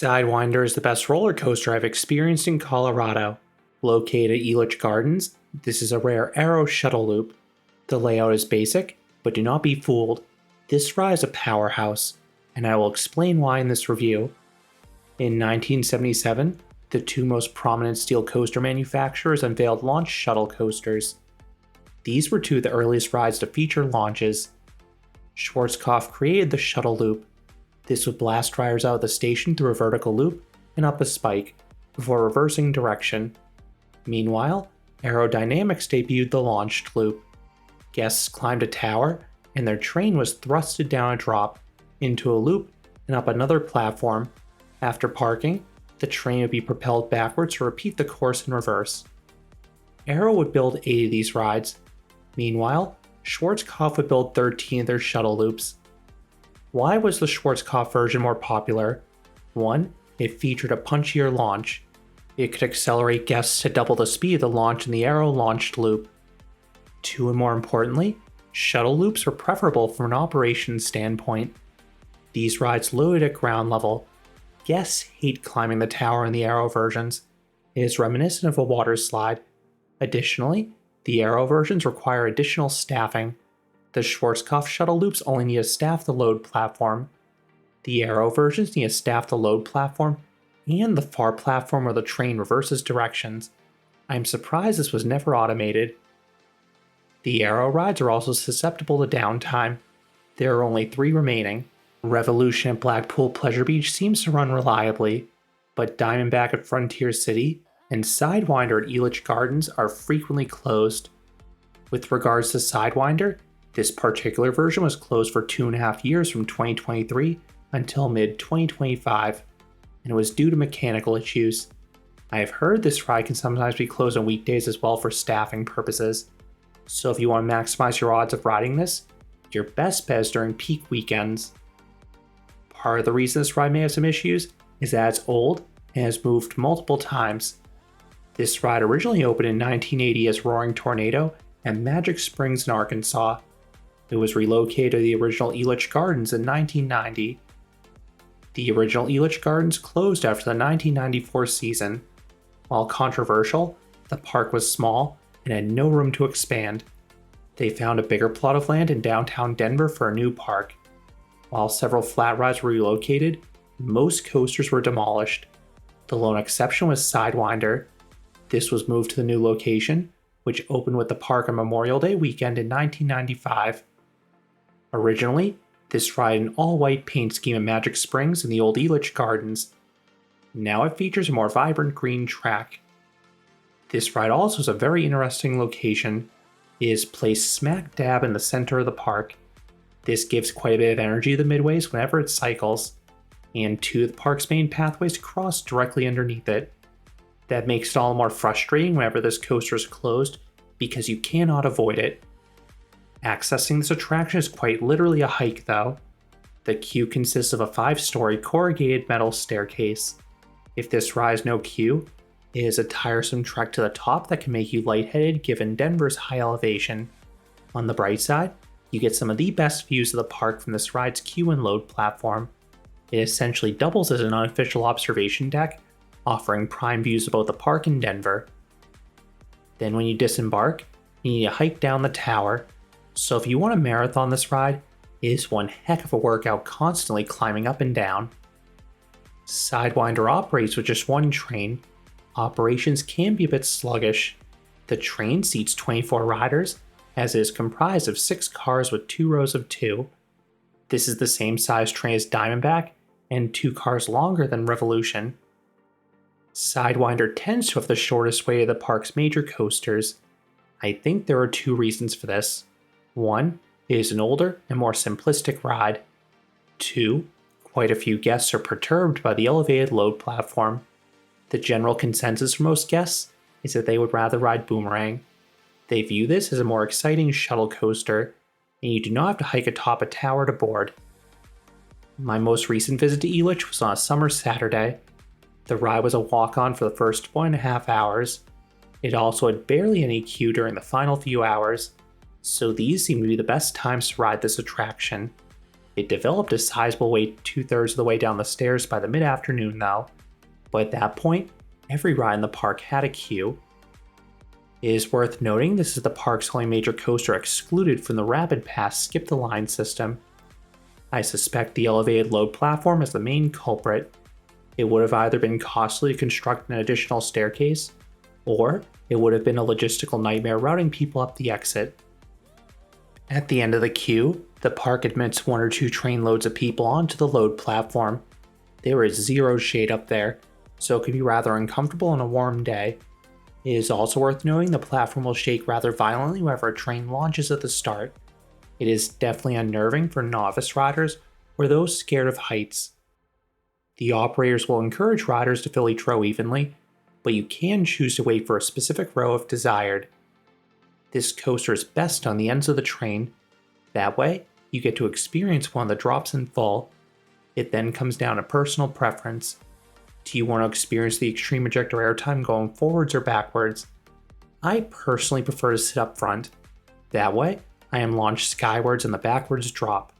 Sidewinder is the best roller coaster I've experienced in Colorado. Located at Elitch Gardens, this is a rare aero shuttle loop. The layout is basic, but do not be fooled. This ride is a powerhouse, and I will explain why in this review. In 1977, the two most prominent steel coaster manufacturers unveiled launch shuttle coasters. These were two of the earliest rides to feature launches. Schwarzkopf created the shuttle loop. This would blast riders out of the station through a vertical loop and up a spike, before reversing direction. Meanwhile, Aerodynamics debuted the launched loop. Guests climbed a tower, and their train was thrusted down a drop, into a loop, and up another platform. After parking, the train would be propelled backwards to repeat the course in reverse. Aero would build 8 of these rides. Meanwhile, Schwarzkopf would build 13 of their shuttle loops. Why was the Schwarzkopf version more popular? 1. It featured a punchier launch. It could accelerate guests to double the speed of the launch in the Aero launched loop. 2. And more importantly, shuttle loops were preferable from an operations standpoint. These rides loaded at ground level. Guests hate climbing the tower in the Aero versions. It is reminiscent of a water slide. Additionally, the Aero versions require additional staffing. The Schwarzkopf shuttle loops only need to staff the load platform. The Aero versions need to staff the load platform and the far platform where the train reverses directions. I am surprised this was never automated. The Aero rides are also susceptible to downtime. There are only 3 remaining. Revolution at Blackpool Pleasure Beach seems to run reliably, but Diamondback at Frontier City and Sidewinder at Elitch Gardens are frequently closed. With regards to Sidewinder, this particular version was closed for 2.5 years from 2023 until mid-2025, and it was due to mechanical issues. I have heard this ride can sometimes be closed on weekdays as well for staffing purposes, so if you want to maximize your odds of riding this, your best bet is during peak weekends. Part of the reason this ride may have some issues is that it's old and has moved multiple times. This ride originally opened in 1980 as Roaring Tornado at Magic Springs in Arkansas. It was relocated to the original Elitch Gardens in 1990. The original Elitch Gardens closed after the 1994 season. While controversial, the park was small and had no room to expand. They found a bigger plot of land in downtown Denver for a new park. While several flat rides were relocated, most coasters were demolished. The lone exception was Sidewinder. This was moved to the new location, which opened with the park on Memorial Day weekend in 1995. Originally, this ride had an all-white paint scheme at Magic Springs in the old Elitch Gardens. Now it features a more vibrant green track. This ride also has a very interesting location. It is placed smack dab in the center of the park. This gives quite a bit of energy to the midways whenever it cycles, and 2 of the park's main pathways cross directly underneath it. That makes it all the more frustrating whenever this coaster is closed, because you cannot avoid it. Accessing this attraction is quite literally a hike though. The queue consists of a 5-story corrugated metal staircase. If this ride has no queue, it is a tiresome trek to the top that can make you lightheaded given Denver's high elevation. On the bright side, you get some of the best views of the park from this ride's queue and load platform. It essentially doubles as an unofficial observation deck, offering prime views of both the park and Denver. Then when you disembark, you need to hike down the tower. So if you want to marathon this ride, it is one heck of a workout constantly climbing up and down. Sidewinder operates with just 1 train. Operations can be a bit sluggish. The train seats 24 riders, as it is comprised of 6 cars with 2 rows of 2. This is the same size train as Diamondback, and 2 cars longer than Revolution. Sidewinder tends to have the shortest way to the park's major coasters. I think there are 2 reasons for this. 1. It is an older and more simplistic ride. 2. Quite a few guests are perturbed by the elevated load platform. The general consensus for most guests is that they would rather ride Boomerang. They view this as a more exciting shuttle coaster, and you do not have to hike atop a tower to board. My most recent visit to Elitch was on a summer Saturday. The ride was a walk-on for the first 1.5 hours. It also had barely any queue during the final few hours, so these seem to be the best times to ride this attraction. It developed a sizable weight 2/3 of the way down the stairs by the mid-afternoon though, but at that point, every ride in the park had a queue. It is worth noting this is the park's only major coaster excluded from the Rapid Pass Skip the Line system. I suspect the elevated load platform is the main culprit. It would have either been costly to construct an additional staircase, or it would have been a logistical nightmare routing people up the exit. At the end of the queue, the park admits 1 or 2 train loads of people onto the load platform. There is zero shade up there, so it can be rather uncomfortable on a warm day. It is also worth noting the platform will shake rather violently whenever a train launches at the start. It is definitely unnerving for novice riders or those scared of heights. The operators will encourage riders to fill each row evenly, but you can choose to wait for a specific row if desired. This coaster is best on the ends of the train. That way, you get to experience one of the drops in full. It then comes down to personal preference. Do you want to experience the extreme ejector airtime going forwards or backwards? I personally prefer to sit up front. That way, I am launched skywards in the backwards drop.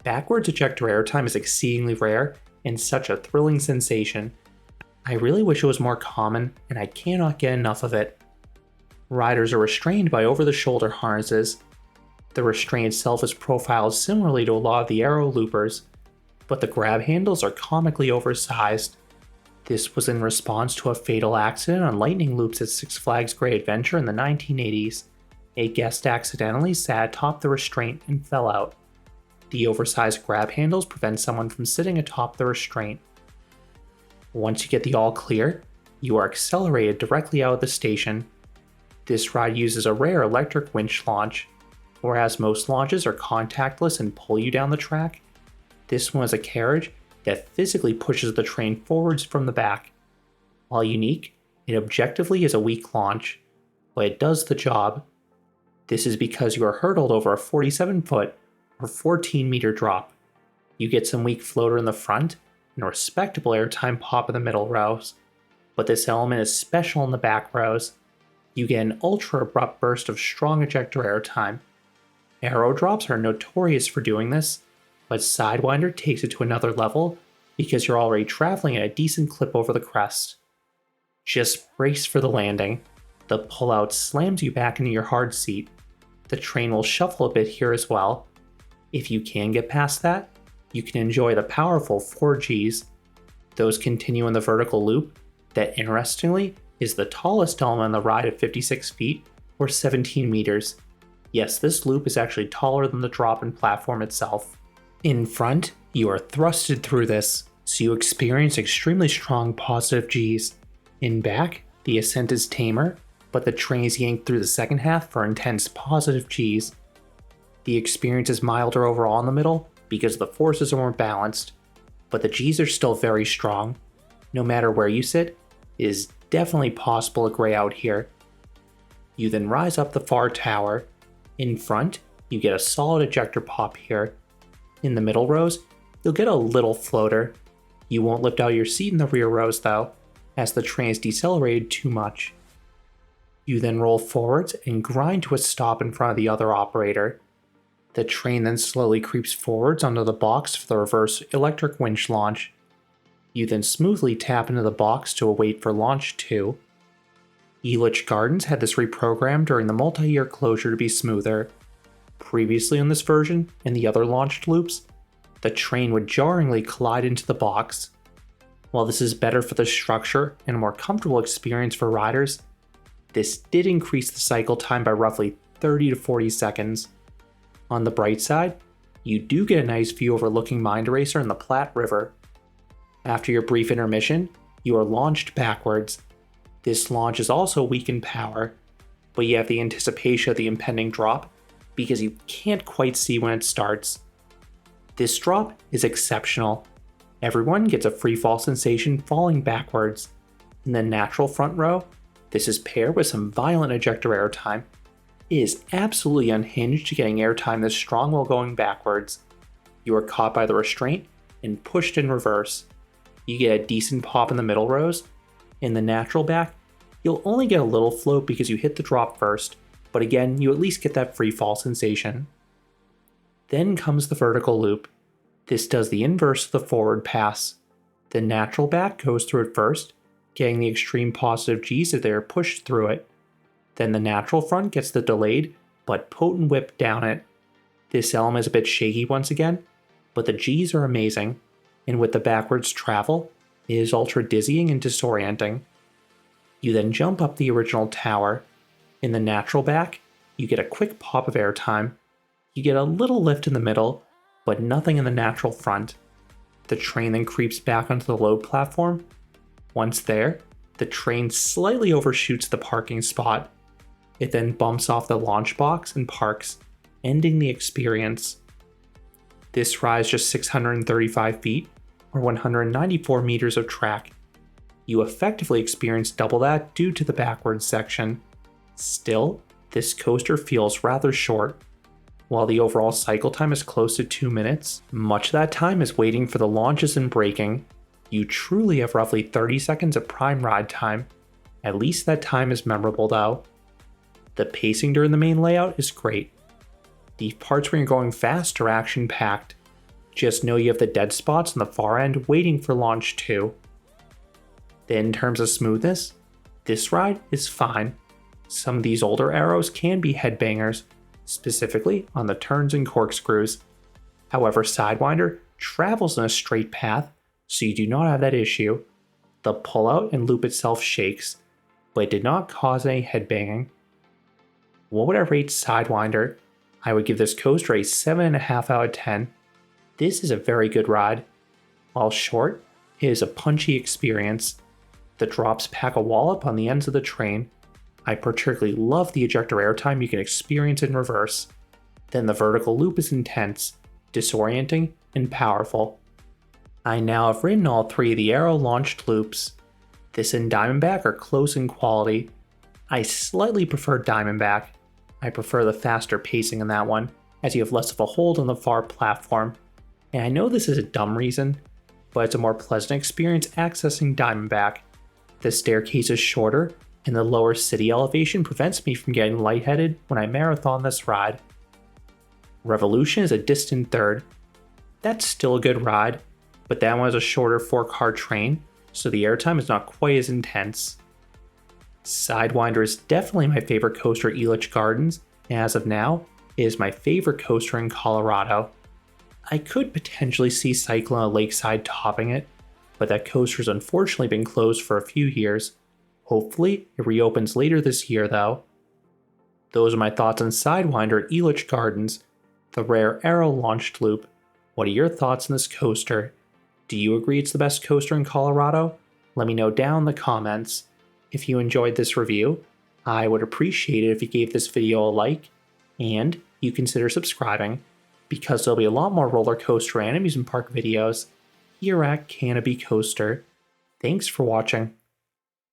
Backwards ejector airtime is exceedingly rare and such a thrilling sensation. I really wish it was more common, and I cannot get enough of it. Riders are restrained by over-the-shoulder harnesses. The restraint itself is profiled similarly to a lot of the aero loopers, but the grab handles are comically oversized. This was in response to a fatal accident on lightning loops at Six Flags Great Adventure in the 1980s. A guest accidentally sat atop the restraint and fell out. The oversized grab handles prevent someone from sitting atop the restraint. Once you get the all clear, you are accelerated directly out of the station. This ride uses a rare electric winch launch. Whereas most launches are contactless and pull you down the track, this one is a carriage that physically pushes the train forwards from the back. While unique, it objectively is a weak launch, but it does the job. This is because you are hurtled over a 47-foot or 14-meter drop. You get some weak floater in the front and a respectable airtime pop in the middle rows, but this element is special in the back rows. You get an ultra-abrupt burst of strong ejector airtime. Aero drops are notorious for doing this, but Sidewinder takes it to another level because you're already traveling at a decent clip over the crest. Just brace for the landing. The pullout slams you back into your hard seat. The train will shuffle a bit here as well. If you can get past that, you can enjoy the powerful 4Gs. Those continue in the vertical loop that, interestingly, is the tallest element on the ride at 56 feet or 17 meters. Yes, this loop is actually taller than the drop-in platform itself. In front, you are thrusted through this, so you experience extremely strong positive Gs. In back, the ascent is tamer, but the train is yanked through the second half for intense positive Gs. The experience is milder overall in the middle because the forces are more balanced, but the Gs are still very strong. No matter where you sit, it is definitely possible to gray out here. You then rise up the far tower. In front, you get a solid ejector pop here. In the middle rows, you'll get a little floater. You won't lift out your seat in the rear rows though, as the train is decelerated too much. You then roll forwards and grind to a stop in front of the other operator. The train then slowly creeps forwards onto the box for the reverse electric winch launch. You then smoothly tap into the box to await for launch 2. Elitch Gardens had this reprogrammed during the multi-year closure to be smoother. Previously on this version, and the other launched loops, the train would jarringly collide into the box. While this is better for the structure and a more comfortable experience for riders, this did increase the cycle time by roughly 30 to 40 seconds. On the bright side, you do get a nice view overlooking Mind Eraser and the Platte River. After your brief intermission, you are launched backwards. This launch is also weak in power, but you have the anticipation of the impending drop because you can't quite see when it starts. This drop is exceptional. Everyone gets a free fall sensation falling backwards. In the natural front row, this is paired with some violent ejector airtime. It is absolutely unhinged to getting airtime this strong while going backwards. You are caught by the restraint and pushed in reverse. You get a decent pop in the middle rows. In the natural back, you'll only get a little float because you hit the drop first, but again, you at least get that free fall sensation. Then comes the vertical loop. This does the inverse of the forward pass. The natural back goes through it first, getting the extreme positive G's that they are pushed through it. Then the natural front gets the delayed but potent whip down it. This element is a bit shaky once again, but the G's are amazing, and with the backwards travel, it is ultra dizzying and disorienting. You then jump up the original tower. In the natural back, you get a quick pop of airtime. You get a little lift in the middle, but nothing in the natural front. The train then creeps back onto the load platform. Once there, the train slightly overshoots the parking spot. It then bumps off the launch box and parks, ending the experience. This ride is just 635 feet, or 194 meters of track. You effectively experience double that due to the backwards section. Still, this coaster feels rather short. While the overall cycle time is close to 2 minutes, much of that time is waiting for the launches and braking. You truly have roughly 30 seconds of prime ride time. At least that time is memorable though. The pacing during the main layout is great. The parts where you're going fast are action-packed. Just know you have the dead spots on the far end waiting for launch 2. Then in terms of smoothness, this ride is fine. Some of these older arrows can be headbangers, specifically on the turns and corkscrews. However, Sidewinder travels in a straight path, so you do not have that issue. The pullout and loop itself shakes, but it did not cause any headbanging. What would I rate Sidewinder? I would give this coaster a 7.5 out of 10. This is a very good ride. While short, it is a punchy experience. The drops pack a wallop on the ends of the train. I particularly love the ejector airtime you can experience in reverse. Then the vertical loop is intense, disorienting, and powerful. I now have ridden all 3 of the arrow launched loops. This and Diamondback are close in quality. I slightly prefer Diamondback. I prefer the faster pacing in that one, as you have less of a hold on the far platform. And I know this is a dumb reason, but it's a more pleasant experience accessing Diamondback. The staircase is shorter, and the lower city elevation prevents me from getting lightheaded when I marathon this ride. Revolution is a distant third. That's still a good ride, but that one is a shorter 4-car train, so the airtime is not quite as intense. Sidewinder is definitely my favorite coaster at Elitch Gardens, and as of now, it is my favorite coaster in Colorado. I could potentially see Cyclone Lakeside topping it, but that coaster has unfortunately been closed for a few years. Hopefully, it reopens later this year though. Those are my thoughts on Sidewinder at Elitch Gardens, the rare arrow launched loop. What are your thoughts on this coaster? Do you agree it's the best coaster in Colorado? Let me know down in the comments. If you enjoyed this review, I would appreciate it if you gave this video a like, and you consider subscribing, because there'll be a lot more roller coaster and amusement park videos here at Canopy Coaster. Thanks for watching.